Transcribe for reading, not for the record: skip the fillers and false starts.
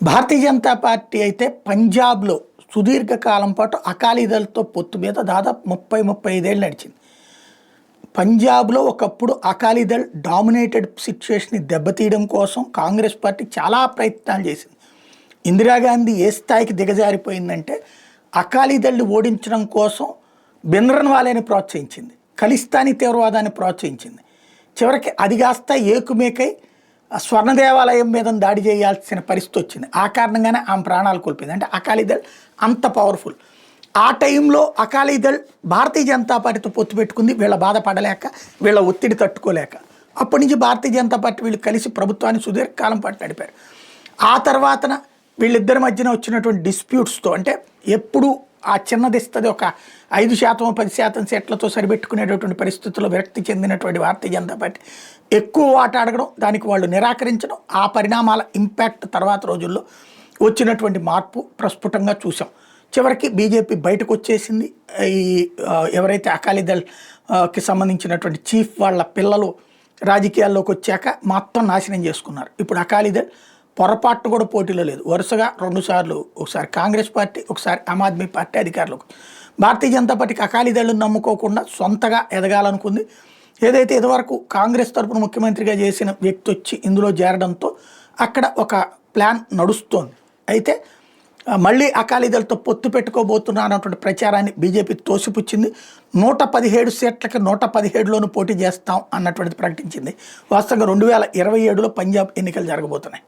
Bharatiya Janata party అయితే పంజాబ్లో సుదీర్ఘకాలం పాటు అకాలీదళ్తో పొత్తు మీద దాదాపు 35 ఏళ్ళు నడిచింది. పంజాబ్లో ఒకప్పుడు అకాలీదళ్ డామినేటెడ్ సిచ్యువేషన్ని దెబ్బతీయడం కోసం కాంగ్రెస్ పార్టీ చాలా ప్రయత్నాలు చేసింది. ఇందిరాగాంధీ ఏ స్థాయికి దిగజారిపోయిందంటే అకాలీదళ్ని ఓడించడం కోసం భింద్రన్వాలేని ప్రోత్సహించింది, ఖలిస్తానీ తీవ్రవాదాన్ని ప్రోత్సహించింది. చివరికి అది కాస్త ఏకుమేకై స్వర్ణ దేవాలయం మీద దాడి చేయాల్సిన పరిస్థితి వచ్చింది. ఆ కారణంగానే ఆమె ప్రాణాలు కోల్పోయింది. అంటే అకాలీదళ్ అంత పవర్ఫుల్. ఆ టైంలో అకాలీదళ్ భారతీయ జనతా పార్టీతో పొత్తు పెట్టుకుంది, వీళ్ళ బాధపడలేక, వీళ్ళ ఒత్తిడి తట్టుకోలేక. అప్పటి నుంచి భారతీయ జనతా పార్టీ వీళ్ళు కలిసి ప్రభుత్వాన్ని సుదీర్ఘకాలం పాటు నడిపారు. ఆ తర్వాతన వీళ్ళిద్దరి మధ్యన వచ్చినటువంటి డిస్ప్యూట్స్తో, అంటే ఎప్పుడు ఆ చిన్నదిస్తుంది ఒక 5% 10% సీట్లతో సరిపెట్టుకునేటటువంటి పరిస్థితుల్లో విరక్తి చెందినటువంటి భారతీయ జనతా పార్టీ ఎక్కువ వాటా అడగడం, దానికి వాళ్ళు నిరాకరించడం, ఆ పరిణామాల ఇంపాక్ట్ తర్వాత రోజుల్లో వచ్చినటువంటి మార్పు ప్రస్ఫుటంగా చూసాం. చివరికి బీజేపీ బయటకు వచ్చేసింది. ఈ ఎవరైతే అకాలీదళ్కి సంబంధించినటువంటి చీఫ్ వాళ్ళ పిల్లలు రాజకీయాల్లోకి వచ్చాక మొత్తం నాశనం చేసుకున్నారు. ఇప్పుడు అకాలీదళ్ పొరపాటు కూడా పోటీలో లేదు. వరుసగా 2 సార్లు, ఒకసారి కాంగ్రెస్ పార్టీ, ఒకసారి ఆమ్ ఆద్మీ పార్టీ అధికారులకు. భారతీయ జనతా పార్టీకి అకాలీదళ్లను నమ్ముకోకుండా సొంతగా ఎదగాలనుకుంది. ఏదైతే ఇదివరకు కాంగ్రెస్ తరపున ముఖ్యమంత్రిగా చేసిన వ్యక్తి వచ్చి ఇందులో చేరడంతో అక్కడ ఒక ప్లాన్ నడుస్తోంది. అయితే మళ్ళీ అకాలీదళ్తో పొత్తు పెట్టుకోబోతున్నా అన్నటువంటి ప్రచారాన్ని బీజేపీ తోసిపుచ్చింది. 117 సీట్లకి 117లోనూ పోటీ చేస్తాం అన్నటువంటిది ప్రకటించింది. వాస్తవంగా 2027లో పంజాబ్ ఎన్నికలు జరగబోతున్నాయి.